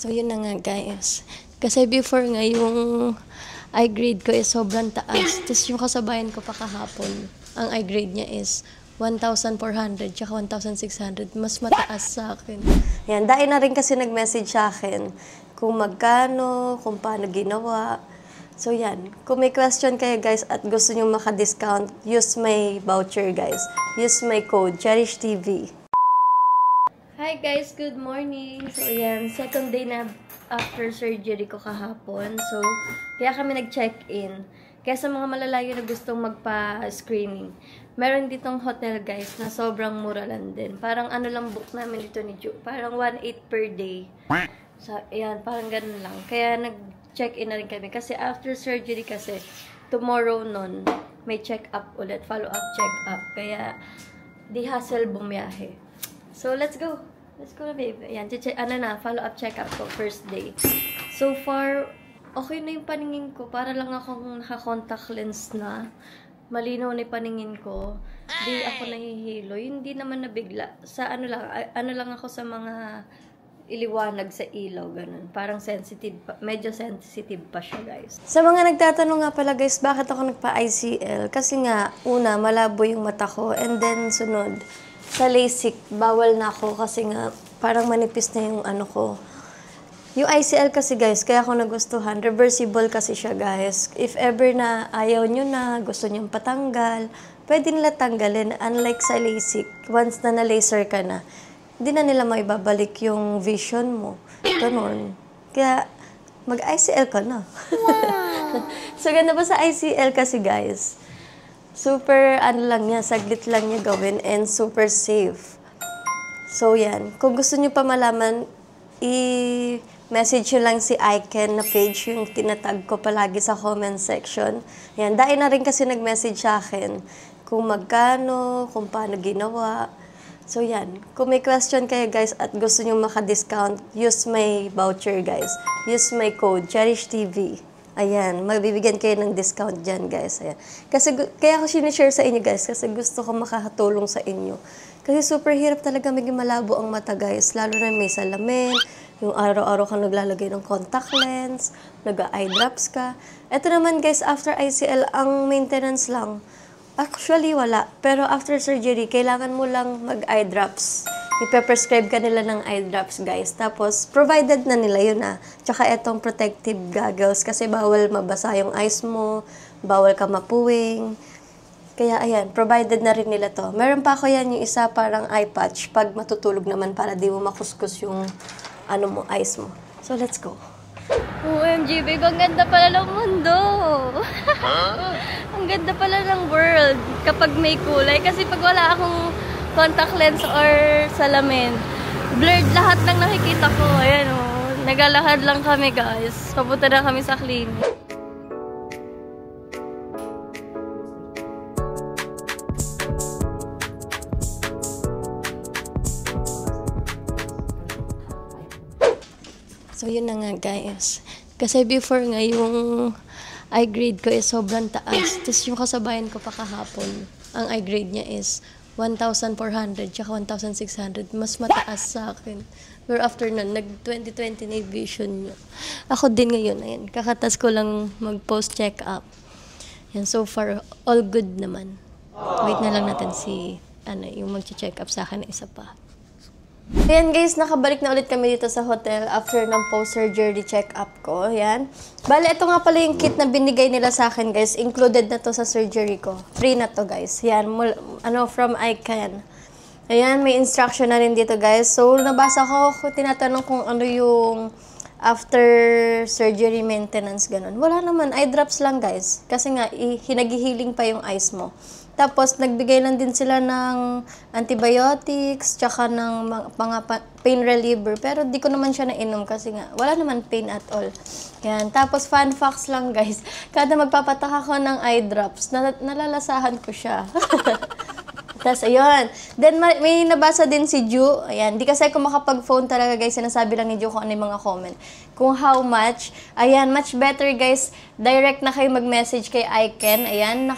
So, yun na nga guys. Kasi before nga, yung I-grade ko is sobrang taas. Tapos yung kasabayan ko pa kahapon, ang I-grade niya is 1,400 tsaka 1,600. Mas mataas sa akin. Yan, dahil na rin kasi nag-message sa akin kung magkano, kung paano ginawa. So yan, kung may question kayo guys at gusto nyo maka-discount, use my voucher guys. Use my code, CherishTV. Hi guys, good morning! So yan, second day na after surgery ko kahapon. So, kaya kami nag-check-in. Kaya sa mga malalayo na gustong magpa-screening, meron ditong hotel guys na sobrang mura lang din. Parang ano lang book namin dito ni Ju. Parang 1,800 per day. So, ayan, parang ganun lang. Kaya nag-check-in na rin kami. Kasi after surgery kasi, tomorrow nun, may check-up ulit. Follow-up check-up. Kaya, di hassle bumiyahe. So, let's go. Let's go na, babe. Ayan, follow-up check-up ko, first day. So far, okay na yung paningin ko. Para lang akong naka-contact lens na. Malinaw na yung paningin ko. Di ako nahihilo. Hindi naman nabigla. Sa ano lang ako sa mga iliwanag sa ilaw, ganun. Parang sensitive pa. Medyo sensitive pa siya, guys. Sa mga nagtatanong nga pala, guys, bakit ako nagpa-ICL? Kasi nga, una, malabo yung mata ko. And then, sunod, sa LASIK, bawal na ako kasi nga parang manipis na yung ano ko. Yung ICL kasi guys, kaya ako nagustuhan. Reversible kasi siya guys. If ever na ayaw nyo na, gusto nyo patanggal, pwede nila tanggalin. Unlike sa LASIK, once na na-laser ka na, hindi na nila maibabalik yung vision mo. Ganun. Kaya mag-ICL ka na. Wow. So ganda ba sa ICL kasi guys? Super, ano lang niya, saglit lang niya gawin and super safe. So, yan. Kung gusto niyo pa malaman, i-message nyo lang si Iken na page, yung tinatag ko palagi sa comment section. Yan. Dahil na rin kasi nag-message sa akin kung magkano, kung paano ginawa. So, yan. Kung may question kayo, guys, at gusto nyo maka-discount, use my voucher, guys. Use my code, CherishTV. Ayan, mabibigyan kayo ng discount dyan, guys. Ayan. Kasi, kaya ako sinishare sa inyo, guys, kasi gusto ko makakatulong sa inyo. Kasi super hirap talaga maging malabo ang mata, guys. Lalo na may salamin, yung araw-araw ka naglalagay ng contact lens, nag-eye drops ka. Ito naman, guys, after ICL, ang maintenance lang. Actually, wala. Pero after surgery, kailangan mo lang mag-eye drops. Ipe-prescribe ka nila ng eye drops, guys. Tapos, provided na nila yun Tsaka etong protective goggles kasi bawal mabasa yung eyes mo, bawal ka mapuwing. Kaya, ayan, provided na rin nila to. Meron pa ako yan, yung isa parang eye patch pag matutulog naman para di mo makuskus yung eyes mo. So, let's go. OMG, babe, ang ganda pala ng mundo. Ang ganda pala ng world kapag may kulay. Kasi pag wala akong contact lens or salamin, blurred lahat ng nakikita ko. Ayan o, nagalahad lang kami guys. Papunta na kami sa clinic. So yun na nga guys. Kasi before nga yung I-grade ko is sobrang taas. Tapos yung kasabayan ko pa kahapon, ang I-grade niya is 1,400 tsaka 1,600. Mas mataas sa akin. Pero after nun, nag-20/20 na yung vision nyo. Ako din ngayon, ayan. Kakatas ko lang mag-post check-up. Yan, so far, all good naman. Wait na lang natin yung mag-check up sa akin na isa pa. Ayan guys, nakabalik na ulit kami dito sa hotel after ng post-surgery check-up ko. Ayan. Bale, ito nga pala yung kit na binigay nila sa akin guys. Included na to sa surgery ko. Free na to guys. Ayan, from Iken. Ayan, may instruction na rin dito guys. So, nabasa ko, tinatanong kung ano yung after surgery maintenance, ganun. Wala naman, eye drops lang guys. Kasi nga, naghihiling pa yung eyes mo. Tapos, nagbigay lang din sila ng antibiotics, tsaka ng mga pain reliever. Pero, di ko naman siya nainom kasi nga, wala naman pain at all. Yan. Tapos, fun facts lang, guys. Kada magpapataka ko ng eye drops, nalalasahan ko siya. Tapos, ayun. Then, may nabasa din si Ju. Ayan. Di kasi ako makapag-phone talaga, guys. Sinasabi lang ni Ju kung ano yung mga comment. Kung how much. Ayan, much better, guys. Direct na kayo mag-message kay Iken. Ayan,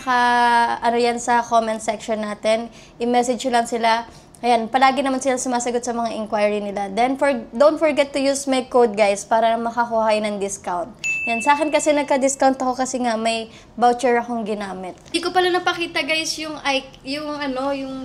yan sa comment section natin. I-message lang sila. Ayan, palagi naman sila sumasagot sa mga inquiry nila. Then, don't forget to use my code, guys, para makakuha kayo ng discount. Yan, sa akin kasi nagka-discount ako kasi nga may voucher akong ginamit. Hindi ko pala napakita, guys, yung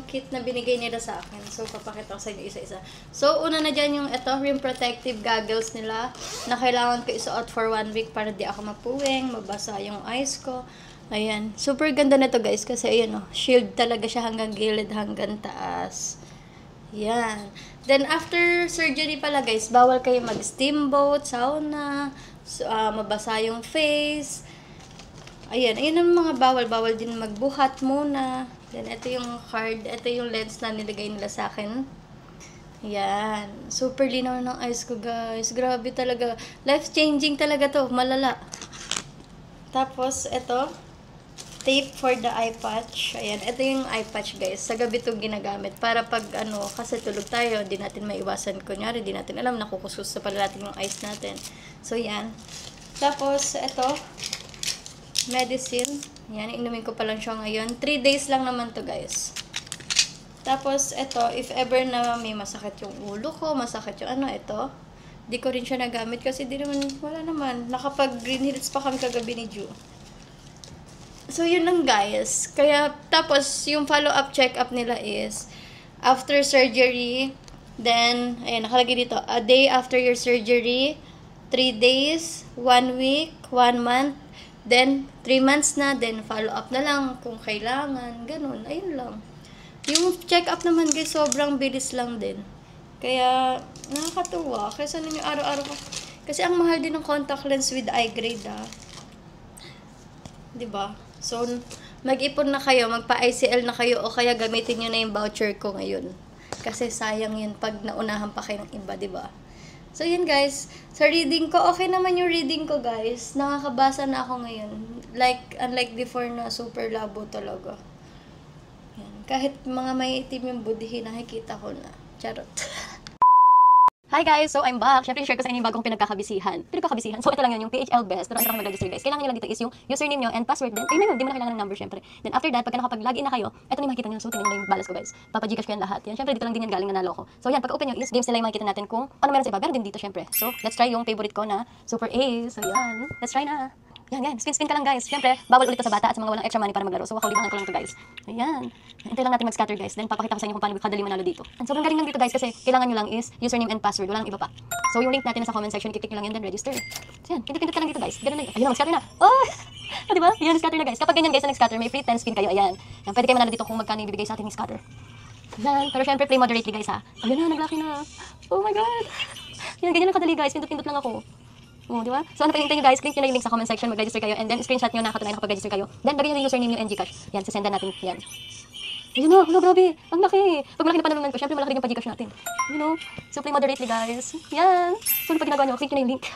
kit na binigay nila sa akin. So, papakita ko sa inyo isa-isa. So, una na dyan yung rim protective goggles nila na kailangan ko isuot for 1 week para di ako mapuwing, mabasa yung eyes ko. Ayan. Super ganda na to, guys, kasi ayan, shield talaga siya hanggang gilid, hanggang taas. Yan. Then, after surgery pala, guys, bawal kayo mag-steamboat, sauna, mabasa yung face. Ayan. Ayan ang mga bawal. Bawal din magbuhat muna. Then, ito yung card. Ito yung lens na nilagay nila sa akin. Yan. Super linaw ng eyes ko, guys. Grabe talaga. Life-changing talaga to. Malala. Tapos, ito. Tape for the eye patch. Ayan, ito yung eye patch, guys. Sa gabi itong ginagamit. Para pag kasi tulog tayo, di natin maiwasan. Kunyari, di natin alam, nakukusus sa pala natin yung eyes natin. So, yan. Tapos, ito, medicine. Yan, inumin ko pa lang siya ngayon. 3 days lang naman to, guys. Tapos, ito, if ever na may masakit yung ulo ko, masakit yung ito, di ko rin siya nagamit kasi di naman, wala naman. Nakapag-green hills pa kami kagabi ni Ju. So, yun lang, guys. Kaya, tapos, yung follow-up check-up nila is, after surgery, then, ayan, nakalagay dito, a day after your surgery, 3 days, 1 week, 1 month, then, 3 months na, then, follow-up na lang kung kailangan, ganun, ayun lang. Yung check-up naman, guys, sobrang bilis lang din. Kaya, nakakatuwa. Kaysa ninyo araw-araw ko. Kasi, ang mahal din ng contact lens with eye grade, diba? So, mag-ipon na kayo, magpa-ICL na kayo, o kaya gamitin nyo na yung voucher ko ngayon. Kasi sayang yun pag naunahan pa kayo ng iba, diba? So, yun, guys. Sa reading ko, okay naman yung reading ko, guys. Nakakabasa na ako ngayon. Unlike before na super labo talaga. Yan. Kahit mga may itim yung budhi, nakikita ko na. Charot. Hi guys! So, I'm back. Siyempre, share ko sa inyo yung bagong pinagkakabisihan. So, ito lang yun, yung PHL Best. Pero ang mag-register, guys. Kailangan nyo lang dito is yung username nyo and password din. Ayun na yun, di mo na kailangan ng number, syempre. Then, after that, pagka nakapag-login na kayo, ito na yung makikita nyo. So, tingnan nyo yung balance ko, guys. Papa-Gcash ko yan lahat. Yan, syempre, dito lang din yan galing na nalo ko. So, yan, pag-open nyo is games nila yung makikita natin kung ano meron sa iba. Meron din dito, syempre. So, let's try yung favorite ko na Super Ace. So, yan. Let's try na. Yan, yan. Spin ka lang, guys. Siyempre, bawal ulit to sa bata at sa mga walang extra money para maglaro. So, libangan ko lang to, guys. Ayan. Hintay lang natin mag-scatter, guys. Then, papakita ko sa inyo kung paano kadali manalo dito. And sobrang galing lang dito, guys, kasi kailangan nyo lang is username and password. Walang iba pa. So, yung link natin nasa comment section, kiklik nyo lang yan, then register. So, yan. Pindot ka lang dito, guys. Ganun na. Ayun na, mag-scatter na. Oh! Diba? Yan, scatter na, guys. Kapag ganyan, guys, na nag-scatter, may free 10 spin kayo. Ayan. Yan, pwede kayo manalo dito kung magkano ibibigay sa ating scatter. Yan. Pero syempre, play moderately, guys, ha. Ayun na, nag-lucky na. Oh my God. Yan, ganyan lang kadali, guys. Pindot-pindot lang ako. Oh, di ba? So, ano pa yung guys? Click nyo lang yung link sa comment section, mag-register kayo, and then screenshot nyo na katunayan nakapag-register kayo. Then, lagay nyo yung username nyo and Gcash. Yan, sasendan natin. Yan. Ayun na, hello, grabe. Ang laki. Pag malaki na panalunan ko, syempre malaki rin yung pa-Gcash natin. You know? So, play moderately, guys. Yan. So, ano pa ginagawa nyo? Click nyo na yung link.